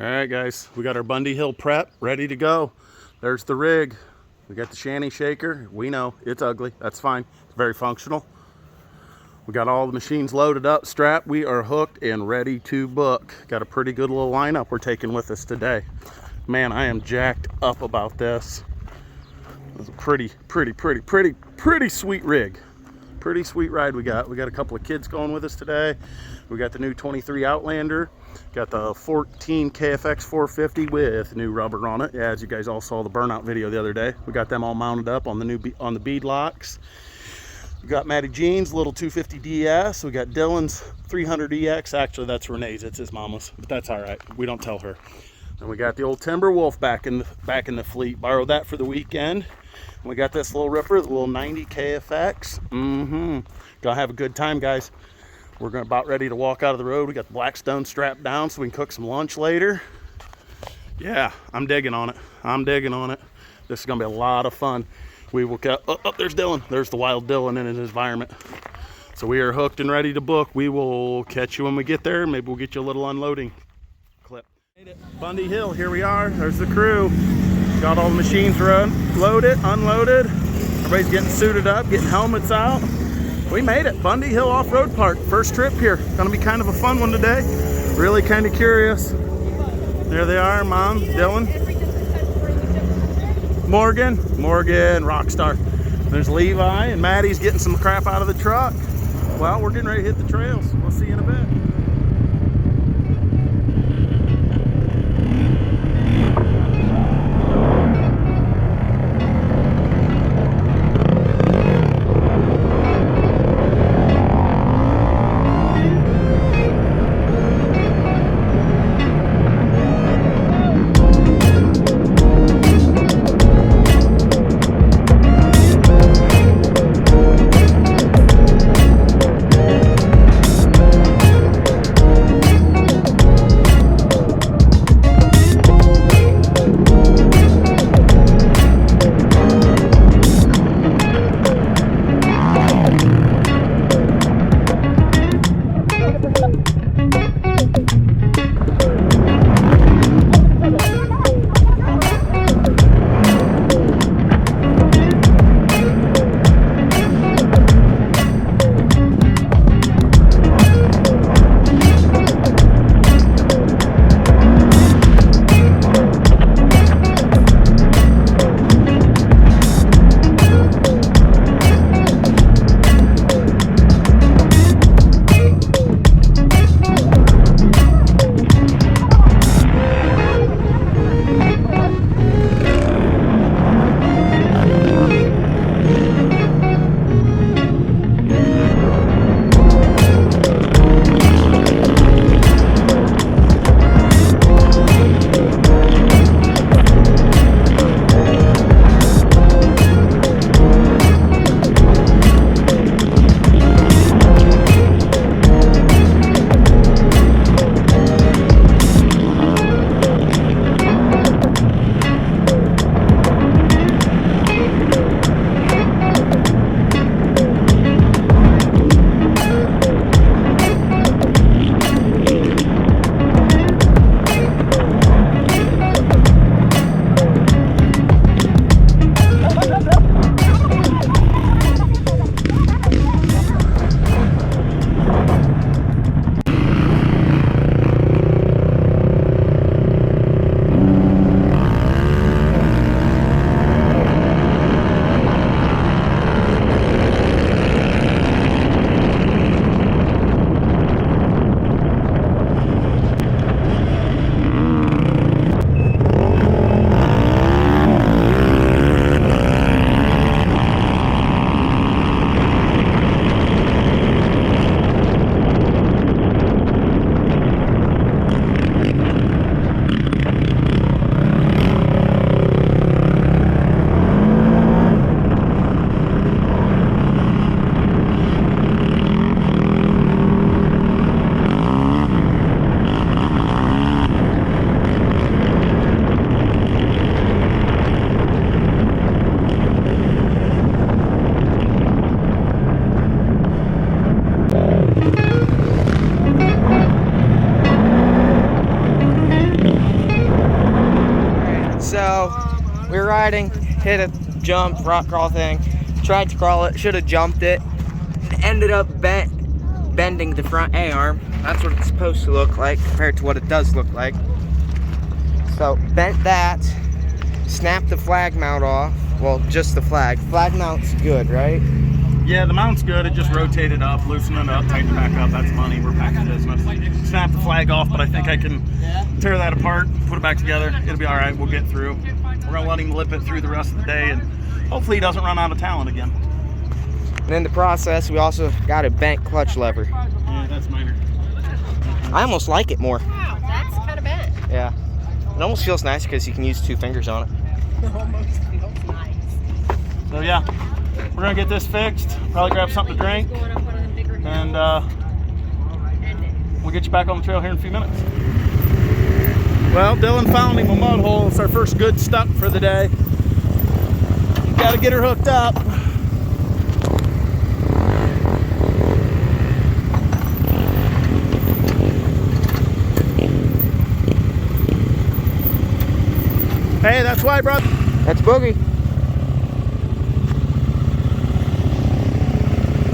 All right, guys, we got our Bundy Hill prep ready to go. There's the rig. We got the shanty shaker. We know it's ugly. That's fine. It's very functional. We got all the machines loaded up, strapped. We are hooked and ready to book. Got a pretty good little lineup we're taking with us today. Man, I am jacked up about this. It's a pretty sweet rig. Pretty sweet ride we got. We got a couple of kids going with us today. We got the new 23 Outlander. Got the 14 KFX 450 with new rubber on it. Yeah, as you guys all saw the burnout video the other day. We got them all mounted up on the new on the bead locks. We got Matty Jean's little 250 DS. We got Dylan's 300 EX. Actually, that's Renee's. It's his mama's, but that's all right. We don't tell her. And we got the old Timberwolf back in the fleet. Borrowed that for the weekend. And we got this little ripper, the little 90 KFX. Gonna have a good time, guys. We're about ready to walk out of the road. We got the Blackstone strapped down so we can cook some lunch later. Yeah, I'm digging on it. I'm digging on it. This is gonna be a lot of fun. We will get, oh, there's Dylan. There's the wild Dylan in his environment. So we are hooked and ready to book. We will catch you when we get there. Maybe we'll get you a little unloading clip. Bundy Hill, here we are. There's the crew. Got all the machines loaded, unloaded. Everybody's getting suited up, getting helmets out. We made it. Bundy Hill Off-Road Park. First trip here. Gonna be kind of a fun one today. Really kind of curious. There they are, Mom, Dylan. Morgan, Rockstar. There's Levi and Maddie's getting some crap out of the truck. Well, we're getting ready to hit the trails. We'll see you in a bit. riding, hit a jump, rock crawl thing. Tried to crawl it, should have jumped it. Ended up bending the front A-arm. That's what it's supposed to look like compared to what it does look like. So bent that, snapped the flag mount off. Well, just the flag. Flag mount's good, right? Yeah, the mount's good. It just rotated up, loosened it up, tightened it back up. That's money. We're back to business. Snap the flag off, but I think I can tear that apart, put it back together. It'll be all right. We'll get through. We're going to let him lip it through the rest of the day, and hopefully he doesn't run out of talent again. And in the process, we also got a bent clutch lever. Yeah, that's minor. I almost like it more. Wow, that's kind of bent. Yeah. It almost feels nice because you can use 2 fingers on it. It almost feels nice. So yeah, we're going to get this fixed. Probably grab something to drink. And we'll get you back on the trail here in a few minutes. Well, Dylan found him a mud hole. It's our first good stuck for the day. Got to get her hooked up. Hey, that's why I brought... That's Boogie.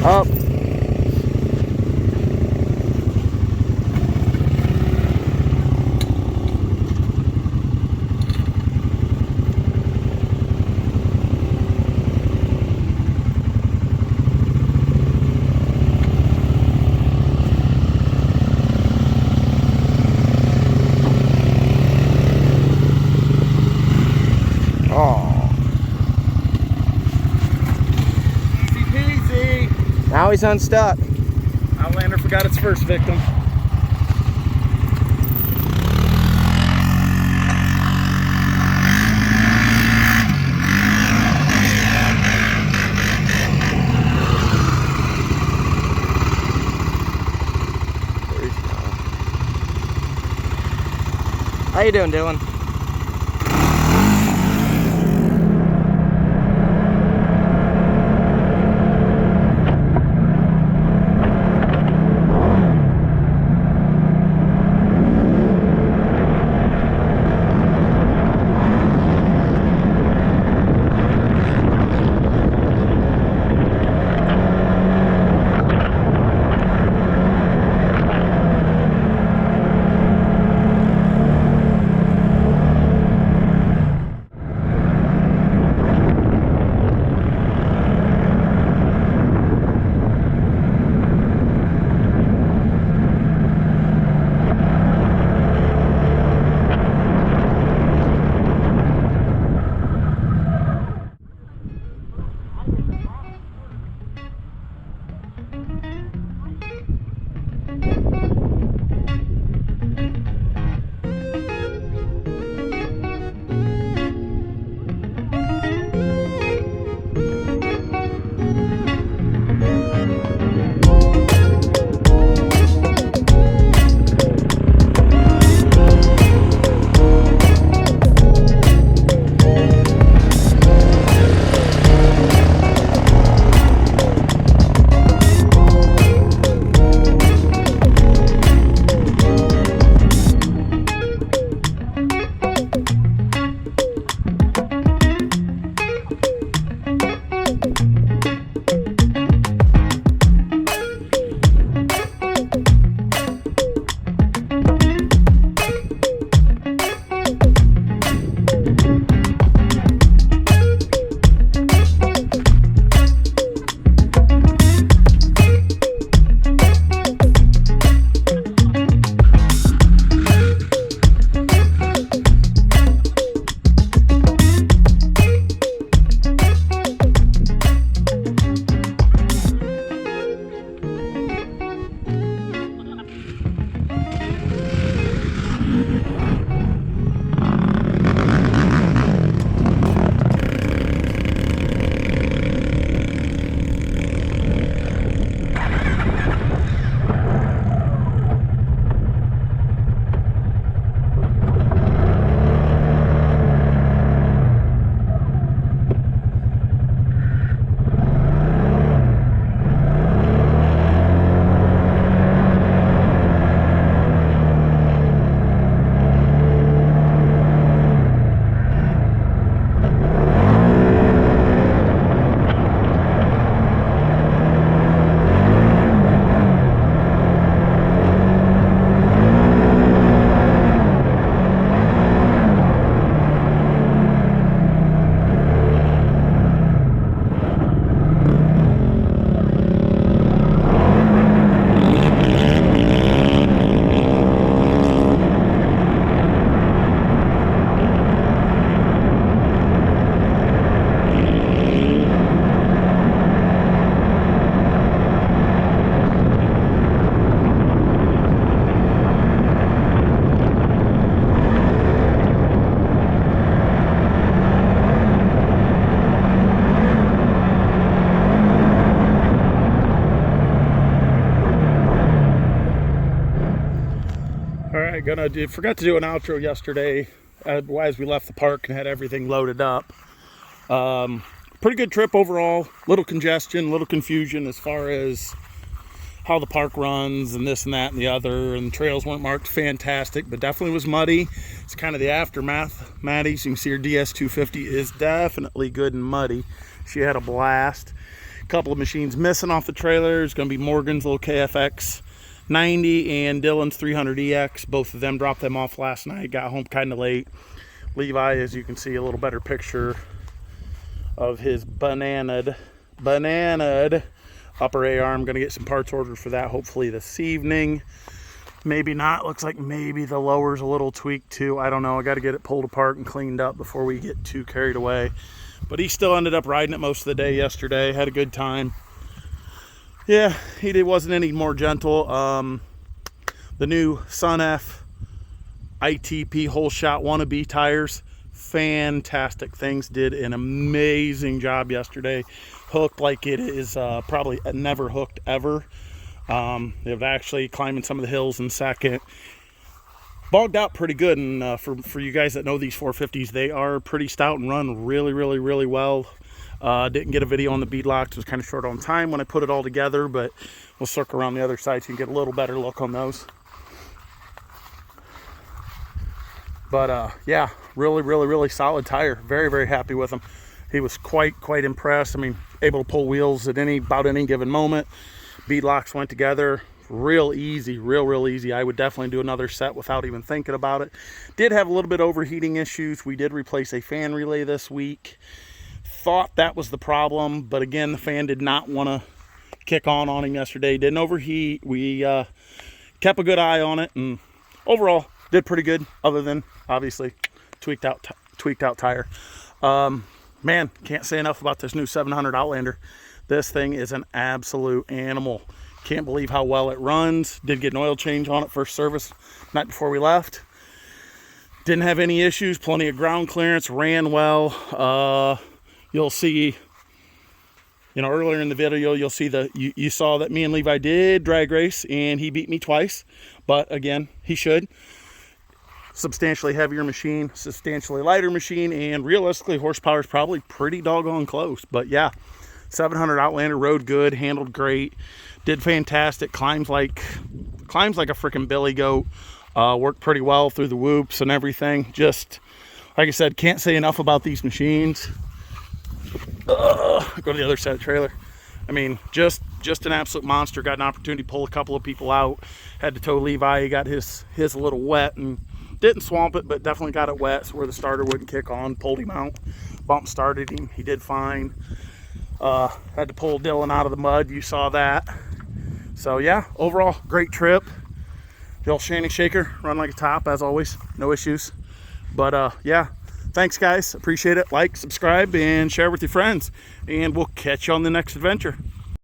Up. Now he's unstuck. Outlander forgot its first victim. How you doing, Dylan? right, forgot to do an outro yesterday as we left the park and had everything loaded up. Pretty good trip overall. Little congestion, little confusion as far as how the park runs and this and that and the other, and the trails weren't marked fantastic, but definitely was muddy. It's kind of the aftermath. Maddie, so you can see her DS250 is definitely good and muddy. She had a blast. A couple of machines missing off the trailer. It's going to be Morgan's little KFX 90 and Dylan's 300EX. Both of them dropped them off last night. Got home kind of late. Levi, as you can see, a little better picture of his bananaed upper A arm. Going to get some parts ordered for that hopefully this evening. Maybe not. Looks like maybe the lower's a little tweaked too. I don't know. I got to get it pulled apart and cleaned up before we get too carried away. But he still ended up riding it most of the day yesterday. Had a good time. Yeah, wasn't any more gentle. The new Sun F ITP whole shot wannabe tires, fantastic things. Did an amazing job yesterday. Hooked like it is probably never hooked ever. They've actually climbing some of the hills in second. Bogged out pretty good, and for you guys that know these 450s, they are pretty stout and run really, really, really well. Didn't get a video on the beadlocks. It was kind of short on time when I put it all together, but we'll circle around the other side so you can get a little better look on those. But yeah, really, really, really solid tire. Very, very happy with him. He was quite impressed. I mean, able to pull wheels at about any given moment. Beadlocks went together real easy, real easy. I would definitely do another set without even thinking about it. Did have a little bit of overheating issues. We did replace a fan relay this week. Thought that was the problem, but again, the fan did not want to kick on him yesterday. Didn't overheat. We kept a good eye on it, and overall did pretty good, other than obviously tweaked out tire. Man, can't say enough about this new 700 Outlander. This thing is an absolute animal. Can't believe how well it runs. Did get an oil change on it first service night before we left. Didn't have any issues. Plenty of ground clearance. Ran well. You'll see, earlier in the video, you'll see you saw that me and Levi did drag race, and he beat me twice. But again, he should. Substantially heavier machine, substantially lighter machine, and realistically, horsepower is probably pretty doggone close. But yeah, 700 Outlander rode good, handled great, did fantastic. Climbs like a freaking billy goat. Worked pretty well through the whoops and everything. Just like I said, can't say enough about these machines. Go to the other side of the trailer. I mean, just an absolute monster. Got an opportunity to pull a couple of people out. Had to tow Levi. He got his a little wet and didn't swamp it, but definitely got it wet, so where the starter wouldn't kick on. Pulled him out. Bump started him. He did fine. Had to pull Dylan out of the mud. You saw that. So yeah, overall great trip. The old Shanny Shaker run like a top as always. No issues. But yeah. Thanks, guys. Appreciate it. Like, subscribe, and share with your friends. And we'll catch you on the next adventure.